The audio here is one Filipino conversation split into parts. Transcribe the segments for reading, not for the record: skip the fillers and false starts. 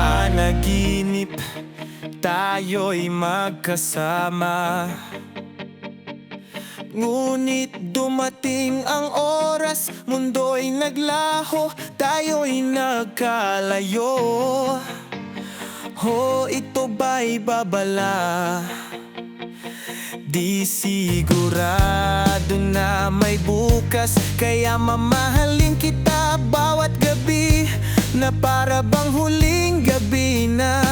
panaginip, tayo'y magkasama. Ngunit dumating ang oras, mundo'y naglaho, tayo'y nagkalayo. Ito ba'y babala? Di sigurado na may bukas, kaya mamahalin kita bawat gabi, na para bang huling gabi na,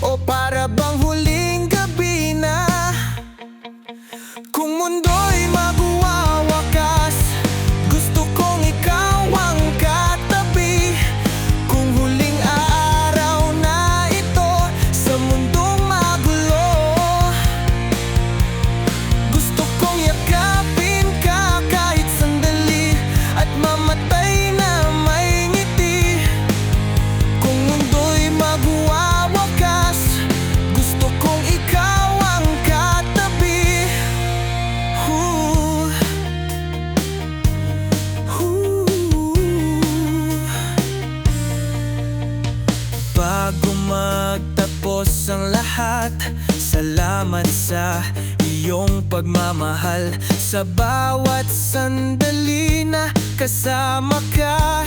o para bang huling gabi na. Kung mundo'y magwawakas, gusto kong ikaw ang katabi. Kung huling araw na ito sa mundong magulo, gusto kong yakapin ka kahit sandali, at mamatay na may ngiti. Kung mundo'y magwawakas, gusto kong ikaw ang katabi. Bago magtapos ang lahat, salamat sa iyong pagmamahal. Sa bawat sandali na kasama ka,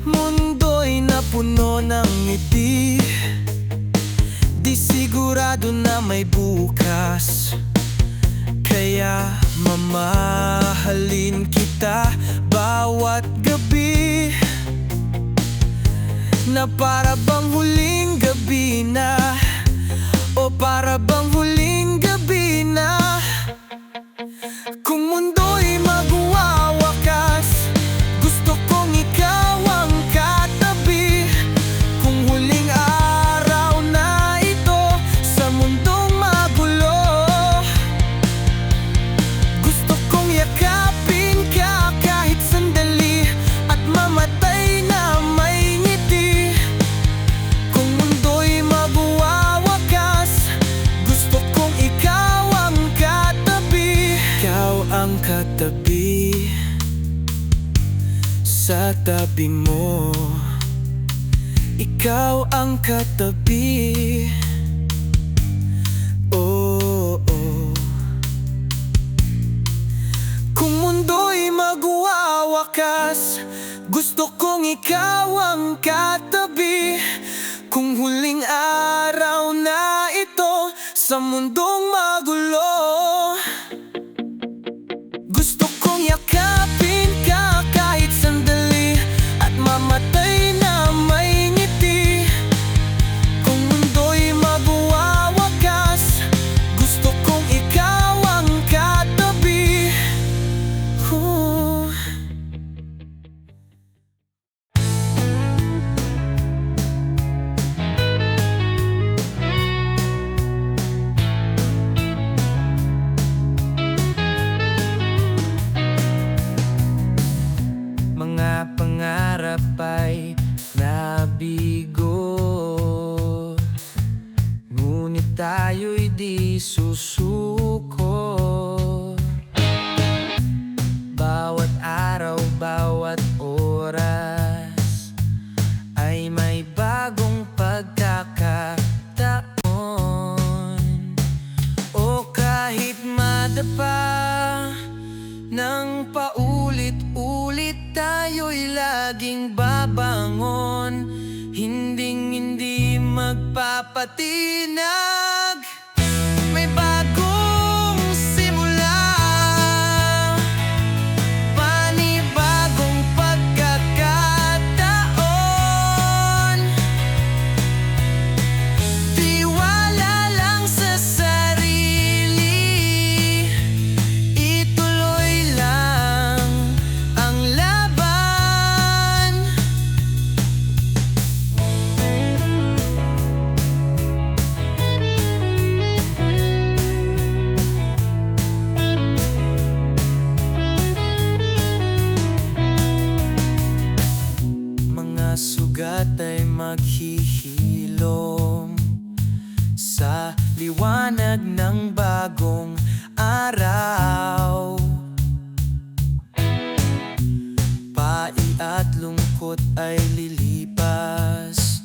mundo'y napuno ng ngiti. Di sigurado na may bukas, kaya mamahalin kita bawat gabi, na para bang huling gabi na, o para bang huling gabi na. Kung mundo'y magwawakas, gusto kong ikaw ang katabi. Kung huling araw na ito sa mundong magulo, gusto kong yakapin ka kahit sandali, at mamatay na may ngiti. Kung mundo'y magwawakas, gusto kong ikaw ang katabi. Ikaw ang katabi, sa tabi mo. Ikaw ang katabi. Oh, oh. Kung mundo'y magwawakas, gusto kong ikaw ang katabi. Kung huling araw na ito sa mundong magulo, gusto kong yakapin ka kahit sandali, at mamatay na may ngiti. Kung mundo'y magwawakas, gusto kong ikaw ang katabi. Mga pangarap ay nabigo, ngunit tayo'y di susuko. Bawat araw, bawat oras ay may bagong pagkakataon. O kahit madapa nang paulit-ulit, tayo'y laging babangon, hinding-hindi magpapatinag. May bagong simula, panibagong pagkakataon. Tiwala lang sa sarili, ituloy lang ang laban. Mga sugat ay maghihilom sa liwanag ng bagong araw. Pai at lungkot ay lilipas,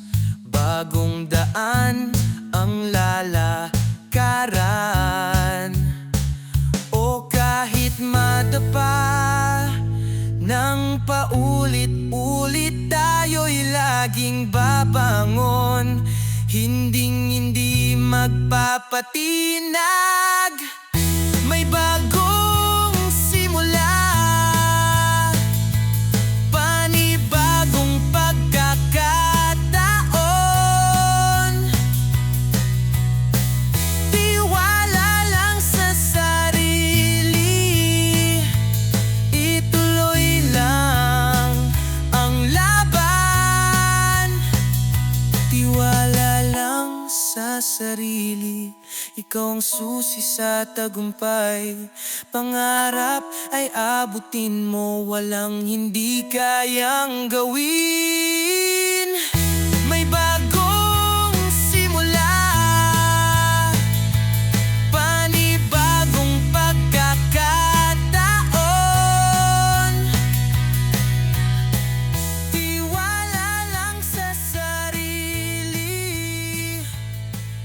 babangon, hindi magpapatinag. May bagong simula, panibagong pagkakataon. Tiwala lang sa sarili, ituloy lang ang laban. Tiwala lang sa sarili, ikaw ang susi sa tagumpay. Pangarap ay abutin mo, walang hindi kayang gawin. May bagong simula, panibagong pagkakataon. Tiwala lang sa sarili,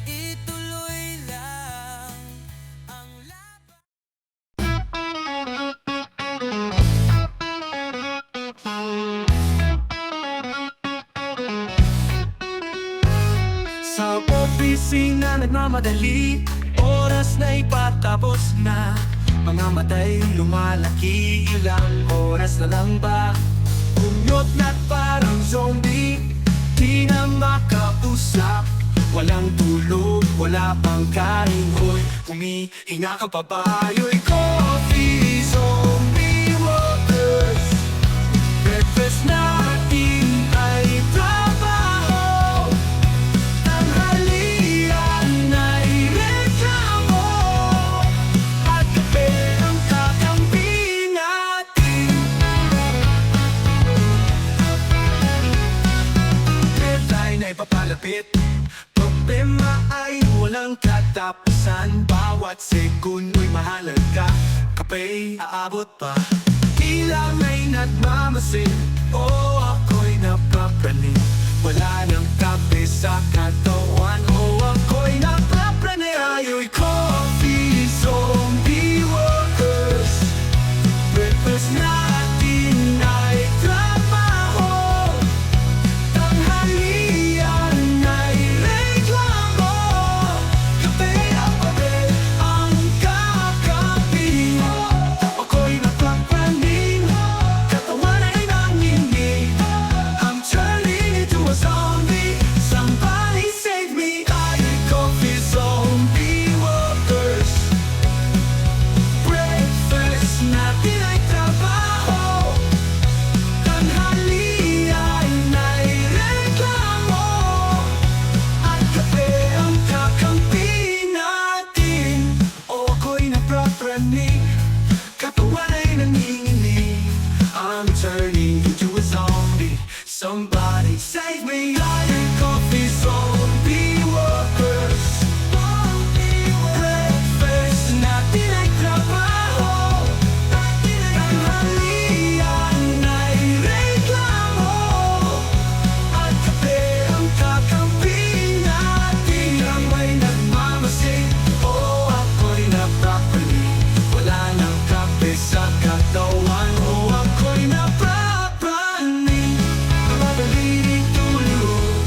ituloy lang ang laban. Sa opisina nagmamadali, oras na ipatapos na. Mga matay lumalaki, ilang oras na lang ba? Kumyot na't parang zombie, di na makausap. Walang tulog, wala pang kain, hoy, humihinga ka pa ba? Yo'y coffee, zombie waters. Breakfast natin ay trabaho, tanghalian ay reklamo, at kape ang kakampi natin. Deadline ay papalapit, problema ay walang katapusan. Bawat segundo'y mahalaga, kapay aabot pa. Ilang ay nagmamasid, ako'y napapraning. Wala nang kape sa katawan, ako'y napapraning. Ayo'y coffee, zombie workers. Breakfast natin ay trabaho, tanghalian ay reklamo, kape ang papel ang kakapi. Ako'y napapraning, katawan ay nanginig. I'm turning into a zombie, somebody save me. Ayo'y coffee, zombie workers. Breakfast natin ay trabaho, tanghalian ay reklamo, at kape ang kakampi natin. Ako'y napapraning, katawan ay nanginginig. I'm turning into a zombie, somebody save me. Ayo'y coffee, zombie workers. Breakfast natin ay trabaho, tanghalian ay reklamo, at kape ang kakampi natin. Ang may nagmamasid, ako'y napapraning. Wala nang kape sa katawan, ako'y napapraning. Madaling tulog,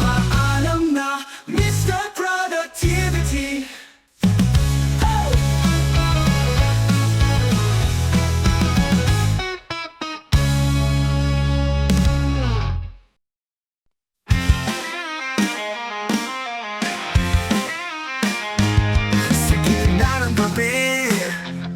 paalam na, Mr. Productivity. Sa gitna ng gabi,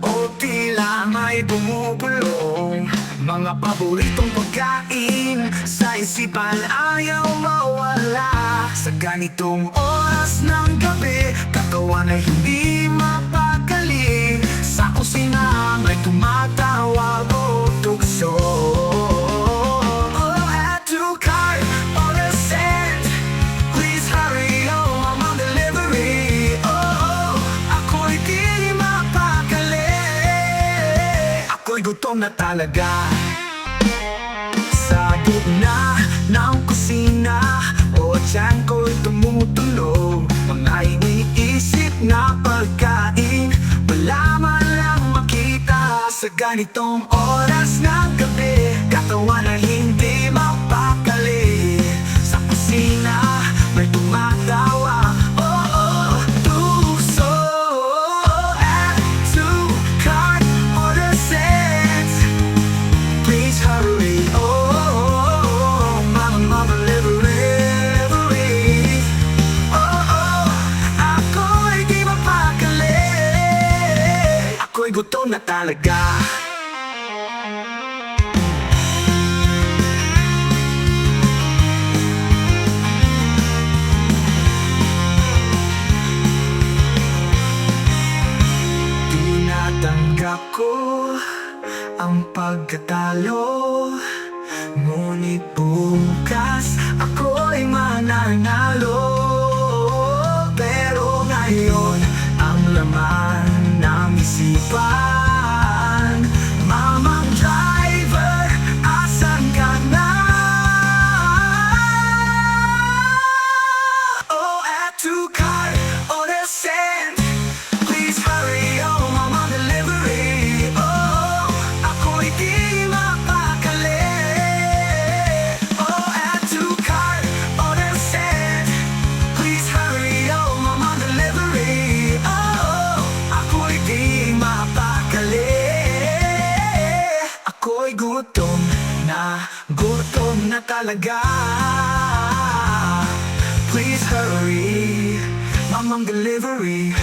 o tila may bumubulong, mga paboritong pagkain sa isipan ayaw mawala. Sa ganitong oras ng gabi, katawan ay hindi mapakali. Sa kusina may tumatawag o tukso. Oh, add to cart or a cent, please hurry home, I'm on delivery. Oh, ako'y di mapakali, ako'y gutom na talaga. Sa gitna ng kusina, tiyan ko'y tumutulog. Mga iniisip na pagkain, wala man lang makita. Sa ganitong oras ng gabi, katawan ay hindi mapakali. talaga. Tinatanggap ko ang pagkatalo, ngunit bukas ako'y mananalo. Pero ngayon ang laman ng isipan, mamang driver, asan ka na? Oh, add to cart, order sent. Please hurry, oh, mama delivery. Oh, ako'y di mapakali. Oh, add to cart, order sent. Please hurry, oh, mama delivery. Oh, ako'y di mapakali. Ako'y gutom na talaga. Please hurry, mamang delivery.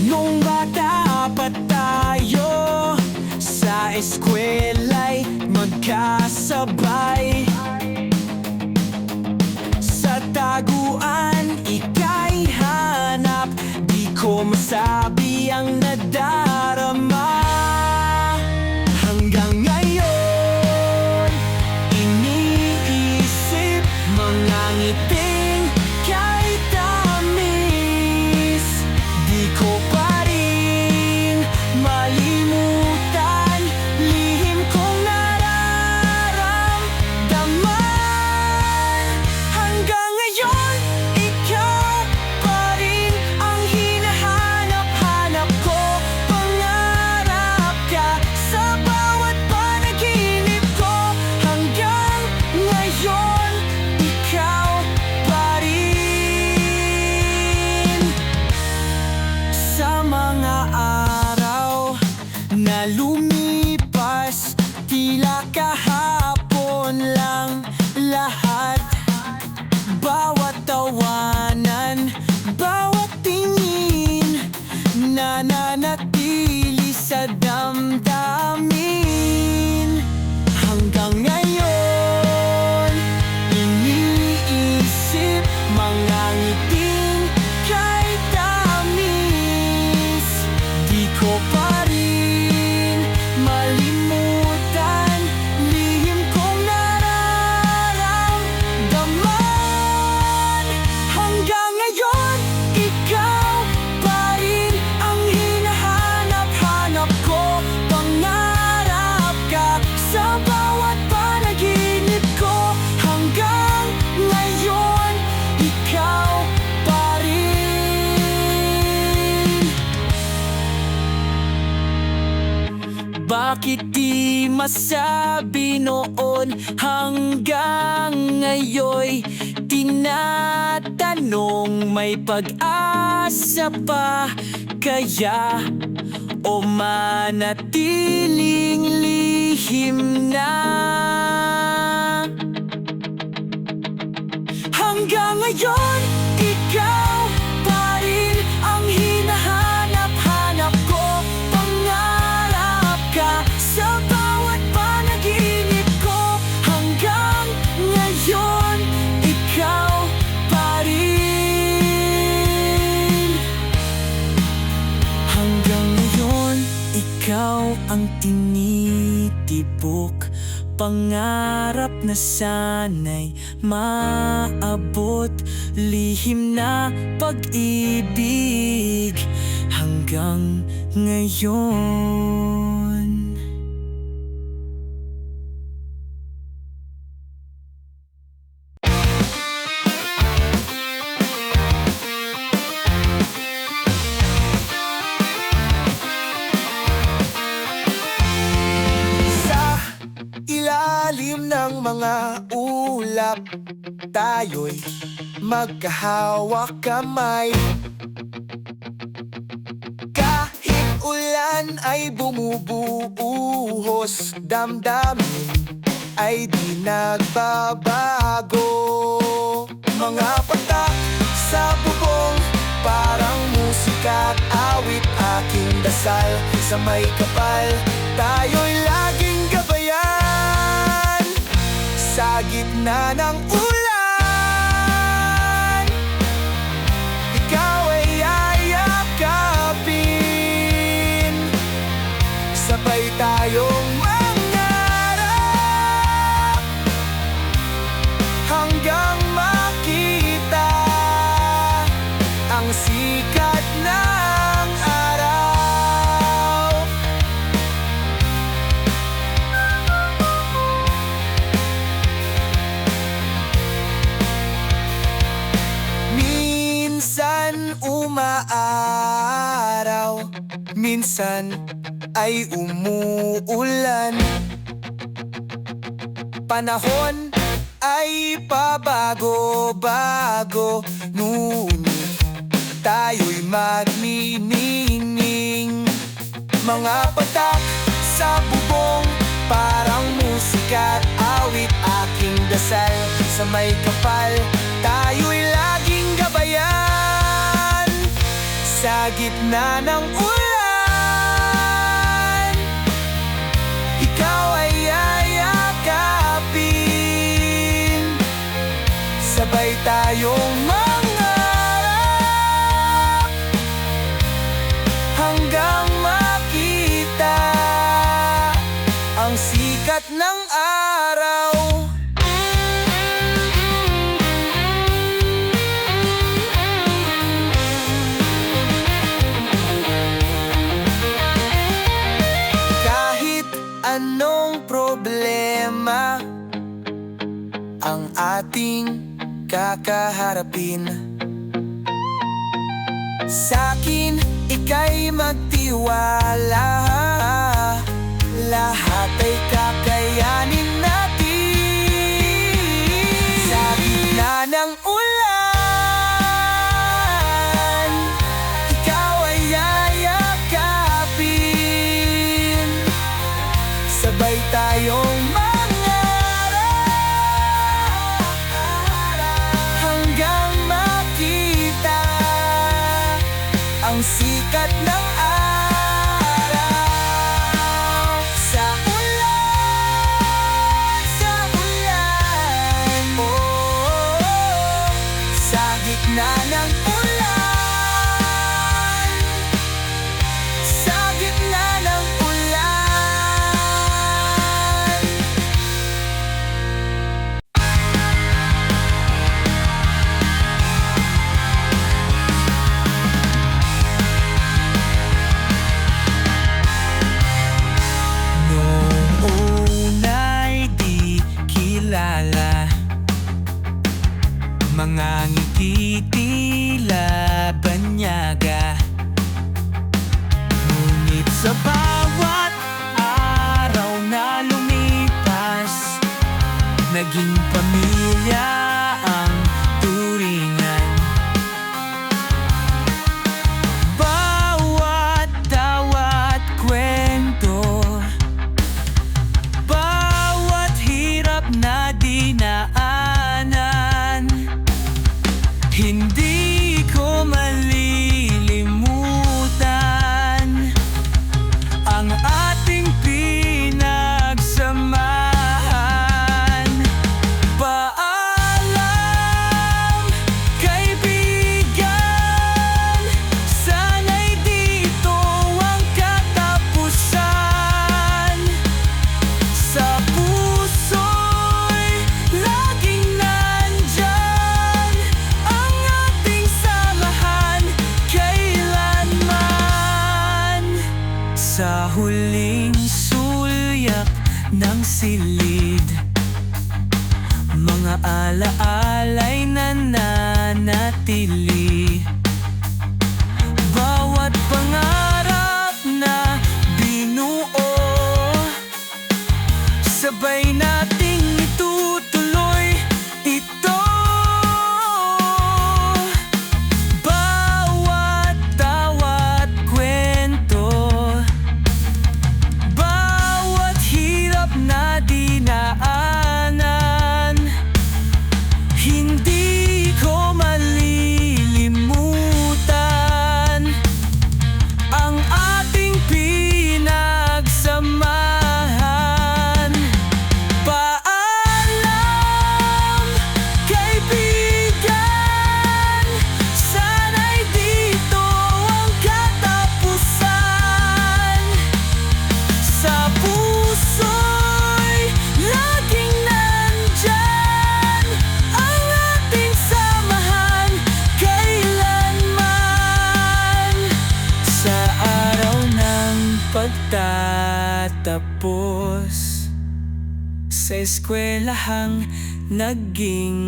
Nung bata pa tayo, sa eskwela'y magkasabay. Sa taguan, ika'y hanap, di ko masabi ang nadarama. Hanggang ngayon, iniisip mga ngiting kay tamis. Di ko pa rin malimutan lihim kong nararamdaman. Hanggang ngayon, ikaw pa rin ang hinahanap-hanap ko. Pangarap ka sa bawat panaginip ko. Hanggang ngayon, ikaw pa rin. Sa mga araw na lumipas, tila kahapon lang lahat. Bawat tawanan, bawat tingin, nananatili sa damdamin. Hanggang ngayon, iniisip mga ngiting kay tamis. Di ko pa rin malimutan lihim kong nararamdaman. Hanggang ngayon, ikaw pa rin ang hinahanap-hanap ko. Pangarap ka sa bawat panaginip ko. Hanggang ngayon, ikaw pa rin. Bakit di masabi noon, hanggang ngayon tinatanong, may pag-asa pa kaya o manatiling lihim na? Hanggang ngayon, ikaw pa rin ang hinahanap-hanap ko. Pangarap ka sa bawat panaginip ko. Hanggang ngayon, ikaw pa rin. Hanggang ngayon, ikaw ang tinitibok. Pangarap na sana'y maabot, lihim na pag-ibig hanggang ngayon. Ilalim ng mga ulap, tayo'y magkahawak kamay. Kahit ulan ay bumubuhos, damdamin ay di nagbabago. Mga patak sa bubong, parang musika at awit aking dasal. Sa may kapal, tayo'y laging gabayan. Sa gitna ng ulan, ikaw ay yayakapin. Sabay tayong mangarap hanggang makita ang sikat ng araw. Minsan umaaraw, minsan ay umuulan. Panahon ay pabago-bago, ngunit tayo'y magniningning. Mga patak sa bubong, parang musika at awit aking dasal. Sa may kapal, tayo'y laging gabayan. Sa gitna ng ulan, ikaw ay yayakapin. Sabay tayong mangarap hanggang makita ang sikat ng araw. Kahit anong problema ang ating kakaharapin, sa'kin ika'y magtiwala. Lahat ay kakayanin natin. Sa gitna ng ulan, ikaw ay yayakapin. Sabay tayong mangarap hanggang makita ang sikat ng araw. Sa ulan, oh, sa gitna ng ulan, sa gitna ng ulan. Noong una'y di kilala, mga ngiti tila banyaga. Ngunit sa bawat araw na lumipas, naging pamilya ang turingan. Bawat tawat kwento, bawat hirap na dinaanan, hindi ko malilimutan ang ating pinagsamahan. Paalam, kaibigan, sana'y dito ang katapusan. Sa puso'y laging nandyan ang ating samahan kailanman. Sa huling sulyak ng silid, mga alaala'y nananatili. Bawat pangarap na binuo, sabay nating itutuloy ito. Bawat tawat kwento, bawat hirap na dinaanan, hindi ko malilimutan patapos. Sa eskwelahang naging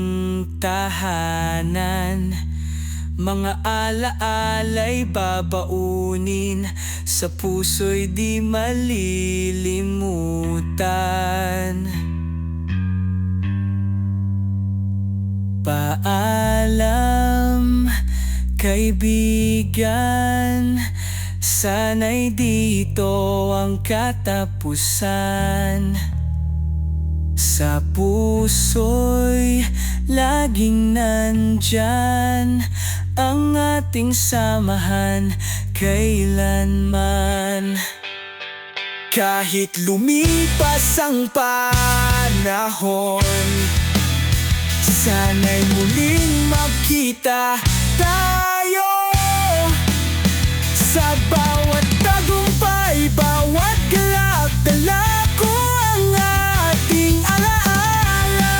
tahanan, mga alaala'y babaunin, sa puso'y di malilimutan. Paalam, kaibigan, sana'y dito ang katapusan. Sa puso'y laging nandyan ang ating samahan kailanman. Kahit lumipas ang panahon, sana'y muling magkita tayo. Sa bawat tagumpay, bawat galak, dala ko ang ating alaala.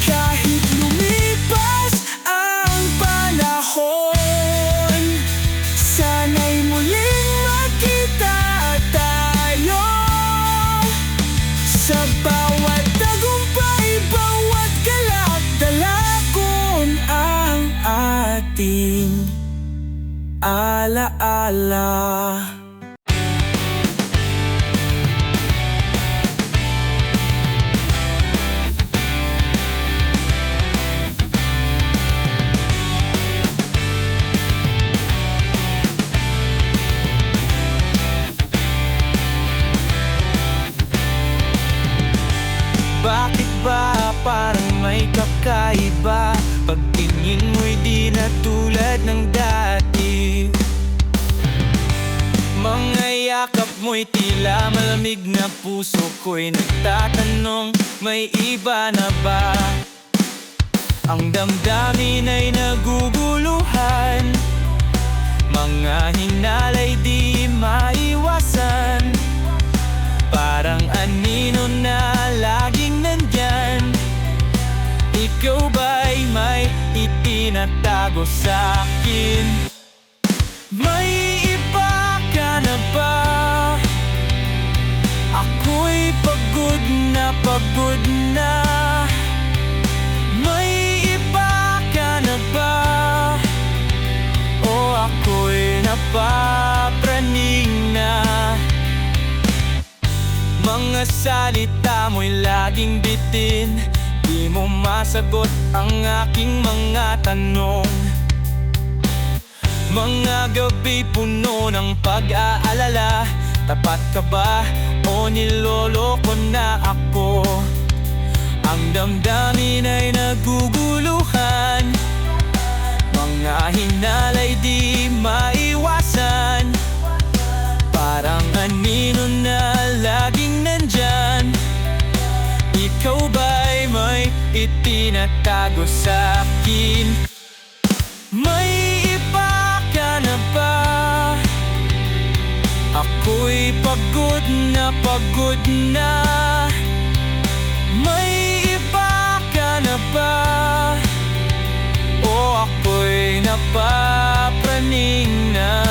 Kahit lumipas ang panahon, sana'y muling magkita tayo. Sa bawat tagumpay, bawat galak, dala ko ang ating alaala. Bakit ba parang may kakaiba? Pagtingin mo'y di na tulad ng dati. Mga yakap mo'y tila malamig na puso ko'y nagtatanong, may iba na ba? Ang damdamin ay naguguluhan, mga hinalay di maiwasan. Parang anino na laging nandyan, ikaw ba'y may itinatago sa'kin? May iba ka na ba? Ako'y pagod na. May iba ka na ba? O ako'y napapraning na. Mga salita mo'y laging bitin, di mo masagot ang aking mga tanong. Mga gabi puno ng pag-aalala, tapat ka ba o niloloko na ako? Ang damdamin ay naguguluhan, mga hinalay di maiwasan. Parang anino na laging nandyan, ikaw ba'y may itinatago sa'kin? May iba ka na ba? Ako'y pagod na. May iba ka na ba? O ako'y napapraning na.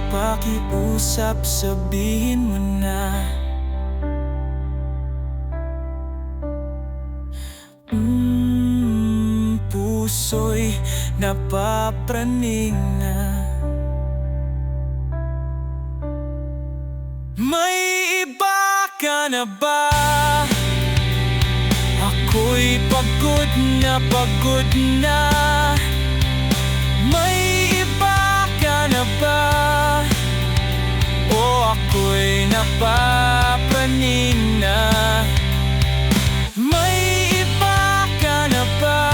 Pakiusap, sabihin mo na. Puso'y napapraning na. May iba ka na ba? Ako'y pagod na. May iba ka na ba? O ako'y napapraning na. May iba ka na ba?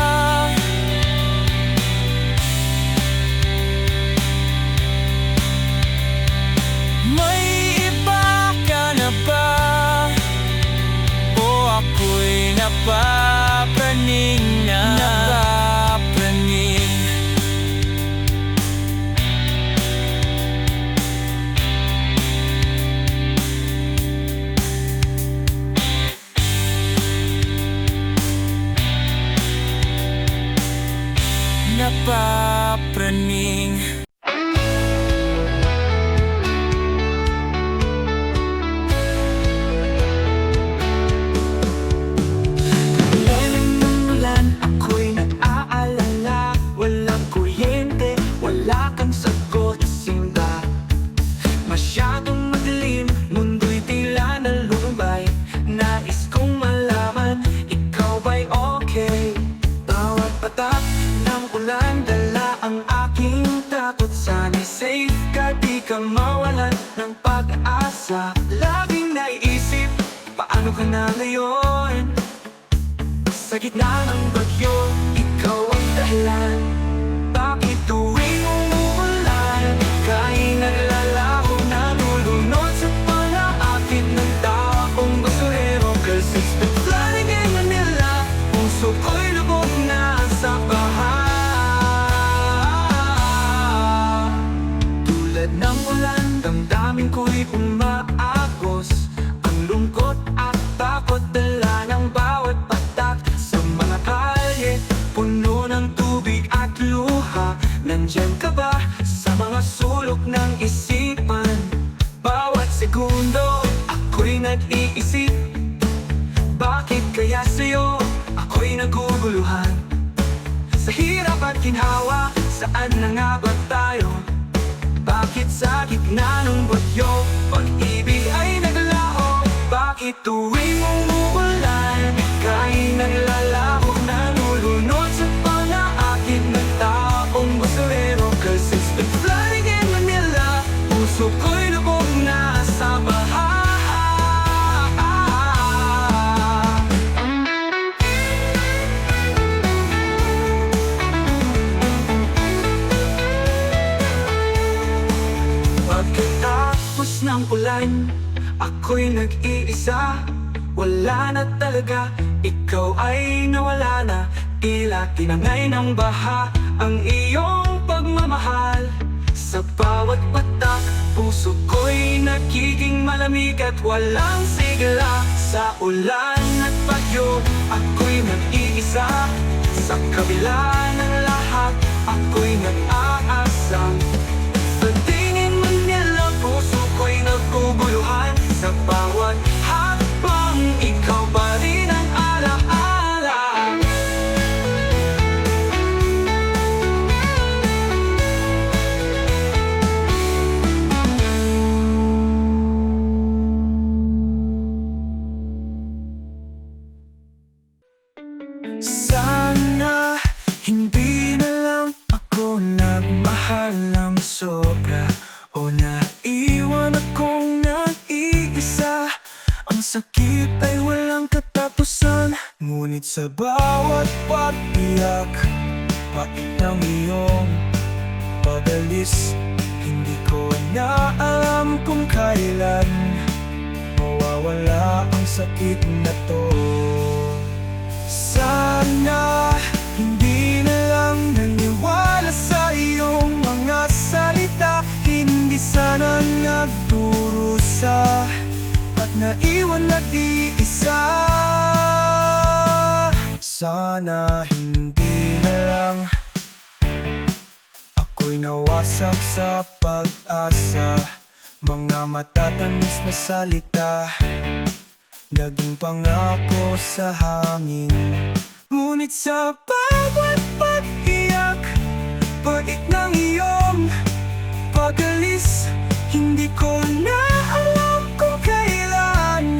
May iba ka na ba? O ako'y napapraning na. mawalan ng pag-asa. Laging naiisip, paano ka na ngayon? Sa gitna ng bagyo, ikaw ang dahilan. Bakit tuwing umuulan, ika'y naglalaho, nalulunod sa palaakit ng taong basurero? 'Cause it's been flooding in Manila, puso ko'y lubog na sa baha. Tulad ng ulan, damdamin ko'y umaagos. Ang lungkot at takot dala ng bawat patak. Sa mga kalye, puno ng tubig at luha. Nandyan ka ba sa mga sulok ng isipan? Bawat segundo, ako'y nag-iisip, bakit kaya sa'yo ako'y naguguluhan? Sa hirap at ginhawa, saan na nga ba tayo? Bakit sa gitna ng bagyo, pag-ibig ay naglaho? Bakit tuwing umuulan, ika'y naglalaho, nalulunod sa palaakit ng taong basurero? 'Cause it's been flooding in Manila, puso ko'y lubog na sa baha. Pagkatapos ng ulan, ako'y nag-iisa. Wala na talaga, ikaw ay nawala na. Tila tinangay ng baha ang iyong pagmamahal. Sa bawat patak, puso ko'y nagiging malamig at walang sigla. Sa ulan at bagyo, ako'y nag-iisa. Sa kabila ng lahat, ako'y nag-aasa. Sa tingin Manila, puso ko'y naguguluhan. Sa bawat hakbang, ikaw pa rin ang alaala. Sana hindi na lang ako nagmahal ng sobra, o naiwan akong nag-iisa. Ang sakit ay walang katapusan, ngunit sa bawat pag-iyak, pait ng iyong pag-alis, hindi ko na alam kung kailan mawawala ang sakit na to. Sana hindi na lang naniwala sa iyong mga salita. Hindi sana nagdurusa at naiwan nag-iisa. Sana hindi na lang ako'y nawasak sa pag-asa. Mga matatamis na salita, naging pangako sa hangin. Ngunit sa bawat pag-iyak, pait ng iyong pag-alis, hindi ko na alam kung kailan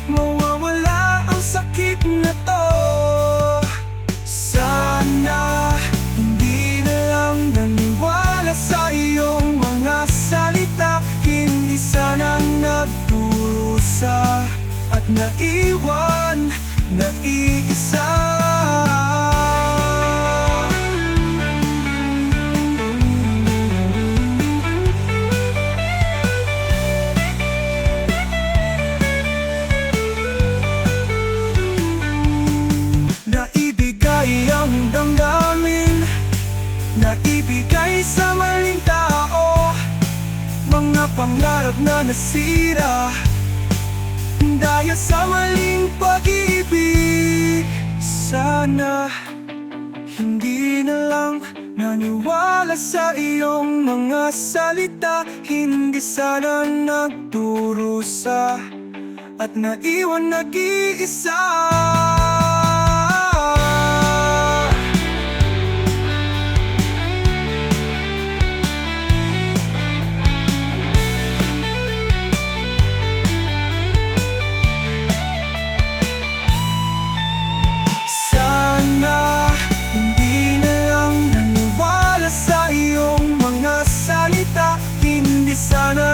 mawawala ang sakit na to. Sana hindi na lang naniwala sa iyong mga salita. Hindi sana nagdurusa at naiwan nag-iisa. Naibigay ang damdamin, naibigay sa maling tao. Mga pangarap na nasira dahil sa maling pag-ibig. Sana hindi na lang naniwala sa iyong mga salita. Hindi sana nagdurusa at naiwan nag-iisa. Sana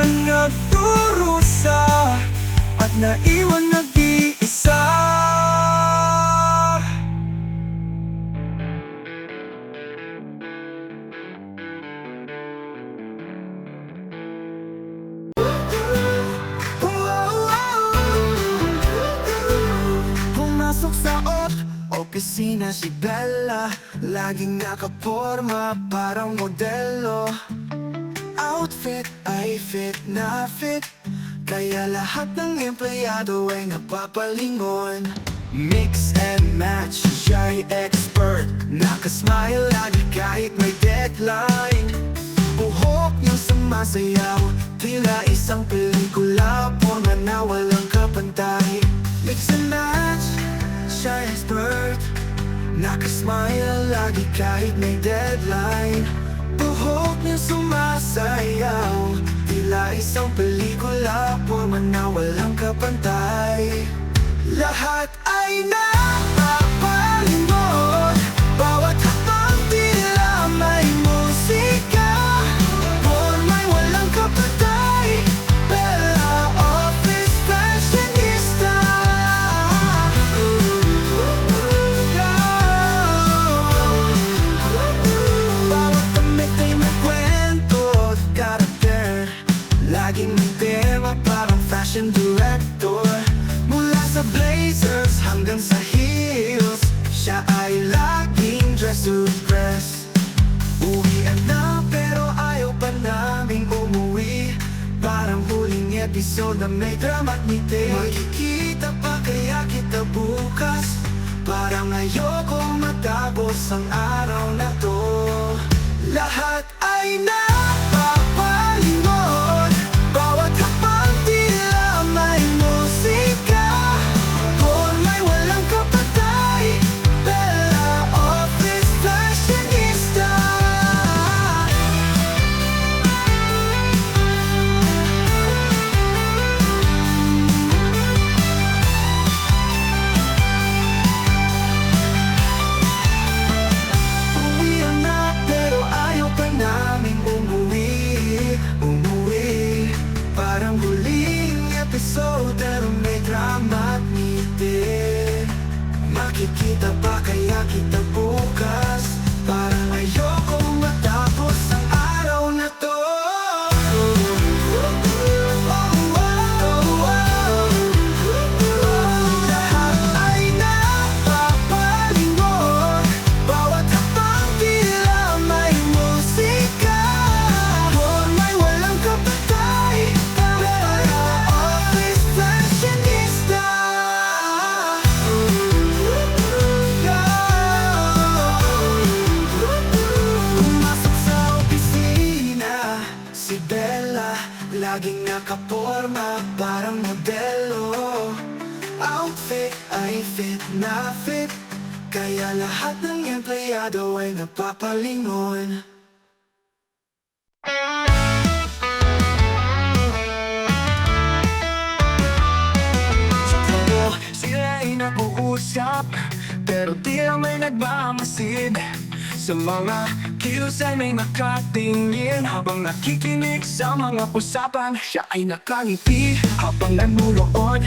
naiwan nag-iisa. Pumasok sa opisina si Bella, laging nakaporma parang modelo. Outfit ay fit na fit, kaya lahat ng empleyado ay napapalingon. Mix and match, siya'y expert, nakasmile lagi kahit may deadline. Buhok niyang sumasayaw, tila isang pelikula, porma na walang kapantay. Mix and match, siya'y expert, nakasmile lagi kahit may deadline. Buhok niyang sumasayaw, tila isang pelikula, porma na walang kapantay. Lahat ay napapalingon, bawat hakbang tila may musika, porma'y walang kapantay. Bella office fashionista. Bawat damit ay may kwento at karakter, laging may tema parang fashion director. Mula sa blazers hanggang sa heels, siya ay laging dress to dress. Uwian na pero ayaw pa naming umuwi, parang huling episode na may drama at ngiti. Magkikita pa kaya kita bukas, parang ayoko matapos ang araw na to. Lahat ay napapalingon, bawat hakbang tila may musika, porma'y walang kapantay. Bella office fashionista. Uwian na pero ayaw pa naming umuwi, parang huling episode pero may drama at ngiti. Makikita pa kaya kita bukas, parang ayoko matapos ang araw na to. Lahat ay napapalingon, bawat hakbang tila may musika, porma'y walang kapantay. Bella office fashionista. Pumasok sa opisina si Bella, laging nakaporma parang modelo. Outfit ay fit na fit, kaya lahat ng empleyado ay napapalingon. Sila ay nag-uusap, pero tila may nagmamasid. Sa mga kilos ay may nakatingin, habang nakikinig sa mga usapan, siya ay nakangiti habang nanunood.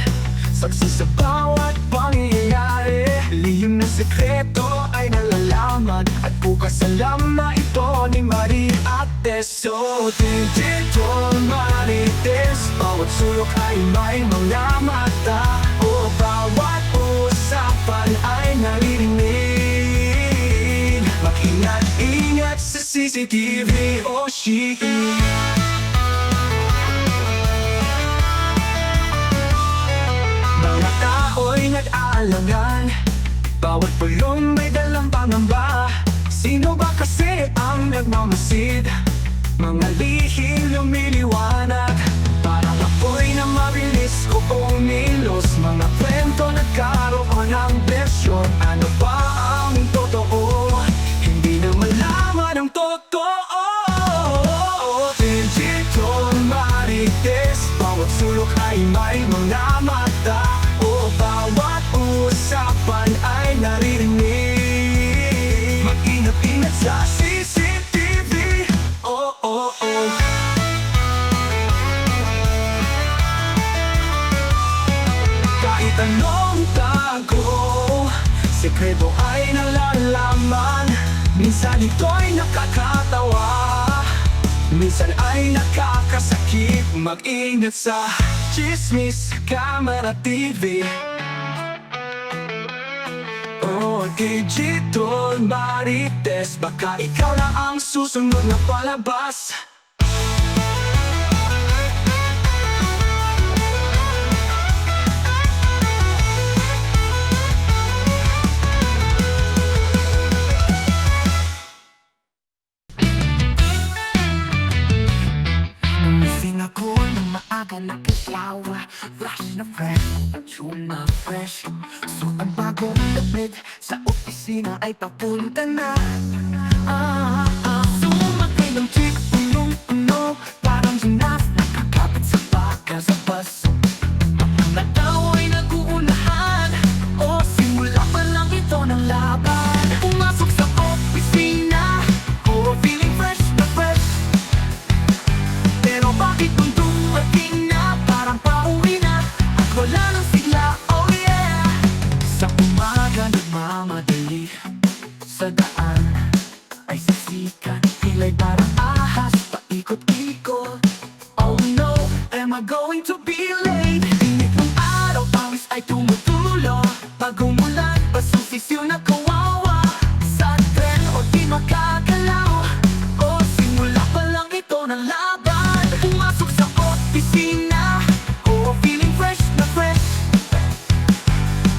Saksi sa bawat pangyayari, lihim na sekreto ay nalalaman, at bukas alam na ito ni Marie at Teso. Dito Marites, bawat sulok ay may mga mata, o bawat usapan ay naririnig. Mag-ingat-ingat sa CCTV o Shein. Mga tao'y nag-aalangan, bawat pulong may dalang pangamba. Sino ba kasi ang nagmamasid? Mga lihim lumiliwanag, parang apoy na mabilis o umilos. Mga kwento nagkaroon ng bersyon, ano ba ang totoo? Hindi na malaman ang totoo. Dito Marites, bawat sulok ay may mga mata, o bawat usapan ay naririnig. Mag-ingat-ingat sa CCTV. Oh, oh, oh. tanong tago, sekreto ay nalalaman. Minsan ito'y nakakatawa, minsan ay nakakasakit. Mag-ingat sa chismis, camera, TV. Oh, kay Gitol Marites, baka ikaw na ang susunod na palabas. Gising ako ng maaga, nagkasawa, fresh na fresh, tuna fresh. So ang bagong damit sa opisina ay papunta na. Sumakay ng jeep, punong-puno, parang ginaf, nakakapit sa baka sa bus. Ang nataw ay nag-uunahan, o simula pa lang ito ng laban. Pumasok sa opisina, oh feeling fresh na fresh. Pero bakit nung dumating na, parang pauwi na, at wala nang sigla, oh yeah. Sa umaga nagmamadali, sa daan ay sisikan, hilay parang ahas, paikot-ikot. Oh no, am I going to be late? Init ng araw, pawis ay tumutulo, pag umulan, pasusisiw na kawawa. Sa tren o di makakalaw, oh simula pa lang ito ng laban. Pumasok sa opisina, oh feeling fresh na fresh.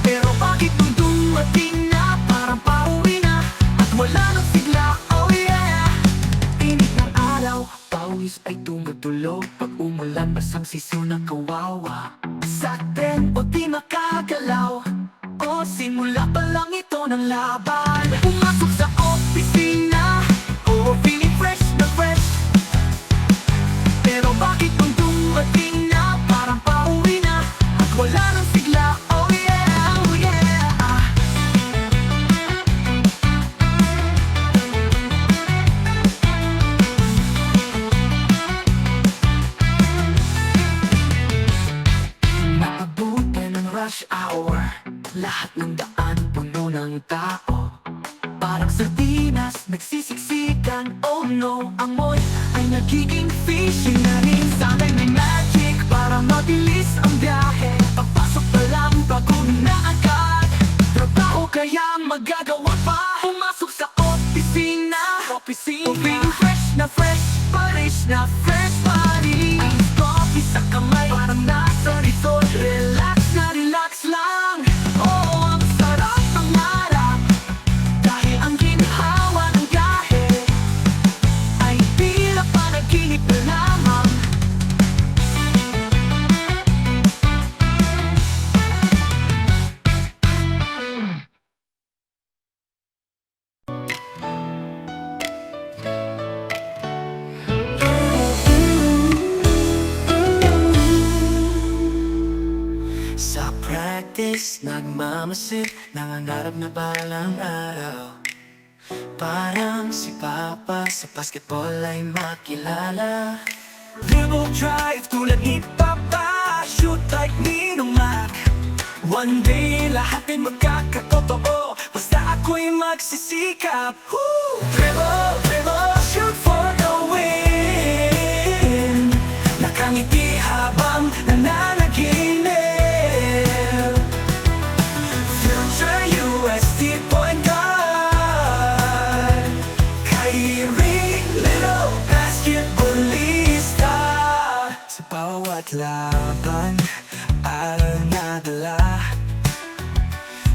Pero bakit nung dumating na, parang pauwi na, at wala nang sigla, oh yeah. Init ng araw, pawis ay tumutulo, pag umulan basang sisiw ng kawawa. Sa tren o di makagalaw, oh simula pa lang ito ng laban. Pumasok sa opisina, oh feeling fresh na fresh. Pero bakit nung dumating na, parang pauwi na, at wala nang sigla, oh yeah, oh yeah. Naabuti ng rush hour, lahat ng daan puno ng tao. Parang sardinas, nagsisiksikan, oh no. Amoy ay nagiging fishy na rin. Sana'y may magic para mabilis ang biyahe. Pagpasok pa lang, bago na agad. Trabaho kaya magagawa pa. Pumasok sa opisina, feeling fresh na fresh, Paris na fresh body. Ang coffee sa kamay, parang nasa resort. Relax na relax lang, oh ang sarap ng harap. Dahil ang ginhawa ng gahe ay tila panaginip na lamang. Sa practice, nagmamasid, nangangarap na balang araw. Parang si Papa sa basketball ay makilala. Dribble drive tulad ni Papa, shoot like Ninong Mac. One day lahat ay magkakatotoo, basta ako'y magsisikap. Dribble, dribble, shoot for the win. Nakangiti habang nananaginip. Future UST point guard, Kyrie, little basketballista. Sa bawat laban, aral na dala.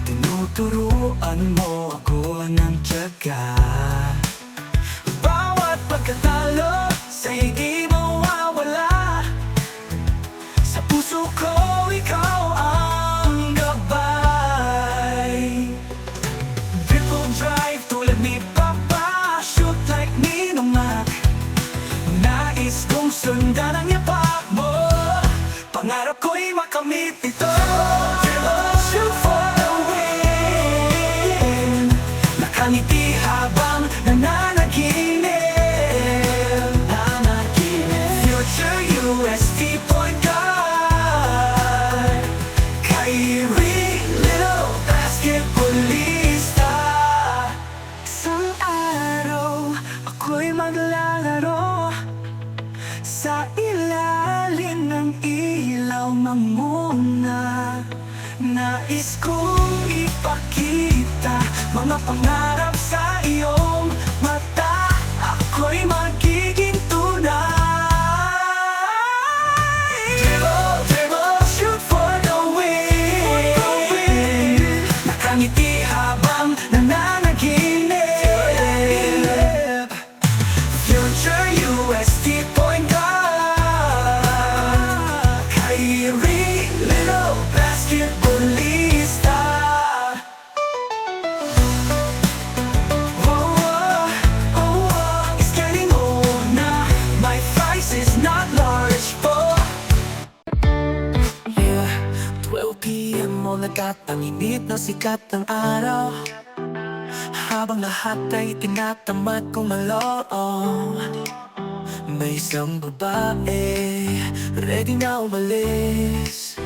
Tinuturuan mo ako ng tiyaga. Bawat pagkatalo, sa'y di mawawala. Sa puso ko, ikaw ang gabay. Dribble drive tulad ni Papa, shoot like Ninong Mac. Nais kong sundan ang yapak mo, pangarap ko'y makamit ito. Dribble, shoot for the win. Nakangiti habang nananaginip. Future UST point guard, Kyrie. pangarap sa iyong mata, ako'y magiging tunay. Dribble, shoot for the win. Nakangiti habang nananaginip. Future UST point guard, Kyrie, little basketballista. It's getting old na. My price is not large for. Yeah, 12 p.m. mo lagat ang init ng sikat ng araw, habang lahat ay tinatamad kumalaw. May isang babae, ready na umalis.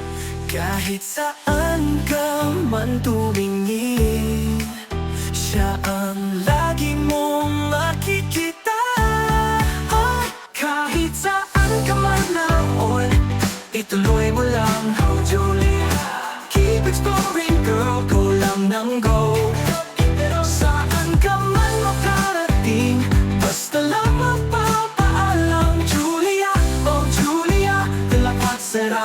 Kahit saan ka man tumingin, siya ang lagi mong makikita. Kahit saan ka man naon, ituloy mo lang, oh Julia. Keep exploring, girl, go lang ng go. Pero saan ka man makarating, basta lang magpapaalam, Julia, oh Julia, lapat sara.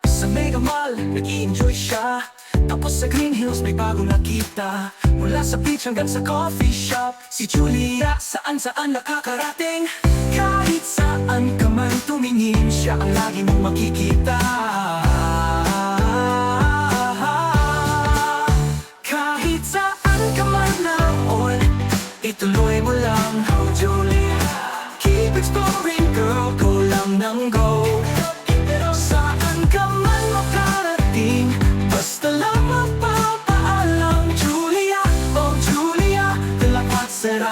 Sa Mega Mall, nag-i-enjoy siya. Tapos sa Green Hills may bagong nakita. Mula sa beach hanggang sa coffee shop, si Julia saan-saan nakakarating. Kahit saan ka man tumingin, siya ang lagi mong makikita. Kahit saan ka man naon, ituloy mo lang, oh Julia. Keep exploring, girl, go lang ng go. Pero saan ka man makarating, basta lang magpapaalam, Julia, oh Julia, lapat sara.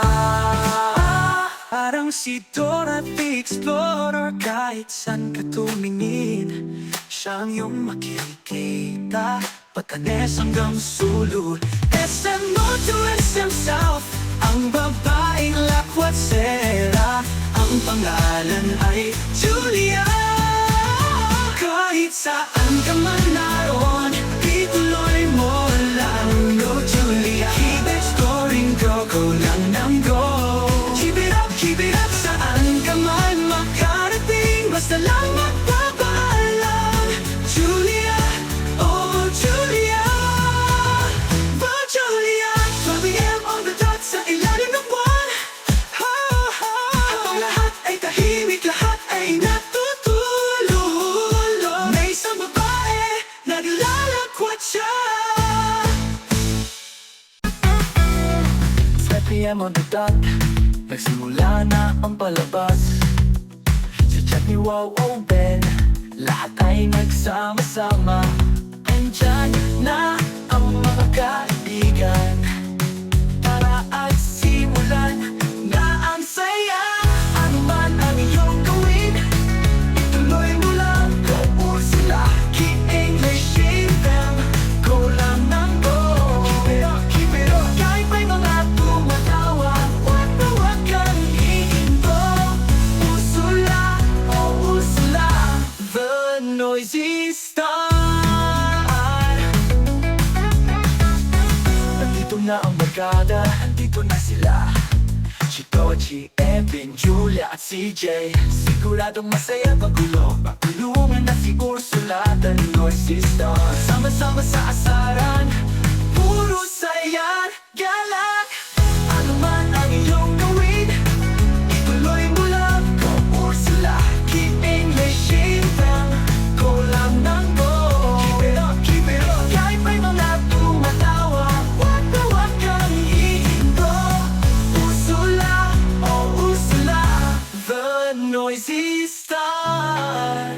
Parang si Dorothy Explorer, kahit saan ka tumingin, siyang iyong makikita. Batanes hanggang Sulul, SM North to SM South, ang babaeng lakwat sera. Ang pangalan ay Julia. Kahit saan ka man naroon, ituloy mo lang, go Julia. Keep exploring, go, go lang ng go. Keep it up, saan ka man makarating, basta lang magpapaalam, Julia, oh Julia. Oh Julia, 12 p.m. on the dot sa ilalim ng buwan. At ang lahat ay tahimik, lahat ay natutulog. May isang babae, naglalakwat siya. 12 p.m. on the dot, nagsimula na ang palabas. Sa chat ni Wow Open, lahat ay nagsama-sama. Andyan na ang mga kaibigan para at simulan na ang saya. Ano man ang iyong gawin, ituloy mo lang, go Ursula. Keep English in them, go lang ng go. Keep it up, kahit may mga tumatawa, wag na wag kang iinto. Ursula, oh Ursula, the noisy star. Nandito na ang barkada, nandito na sila. Chico, Evan, Julia at CJ. Siguradong masaya magulo, magulungan na si Ursula, the noisy star. Sama-sama sa asaran, puro saya't galak. Ano man ang iyong gawin, ituloy mo lang, go Ursula. Keep English in them, go lang ng go. Keep it up, kahit may mga tumatawa, wag na wag kang iinto. Ursula, oh Ursula, the noisy star.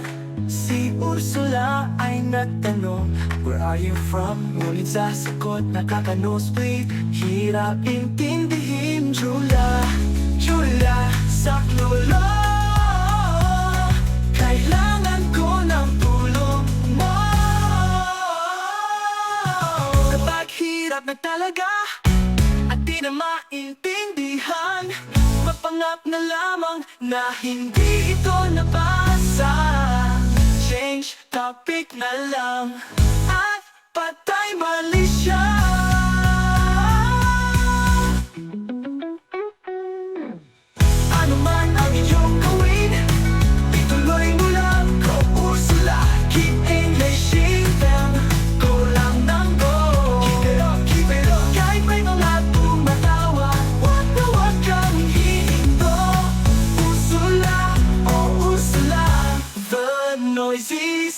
Si Ursula ay nagtanong, where are you from? Ngunit sa sagot nakaka-nosebleed. Hirap intindihin, Julia, Julia, saklulo. Kailangan ko ng tulong mo. Kapag hirap na talaga at di na maintindihan, mapangap na lamang na hindi ito nabasa. Change topic na lang at patay mali siya. noisy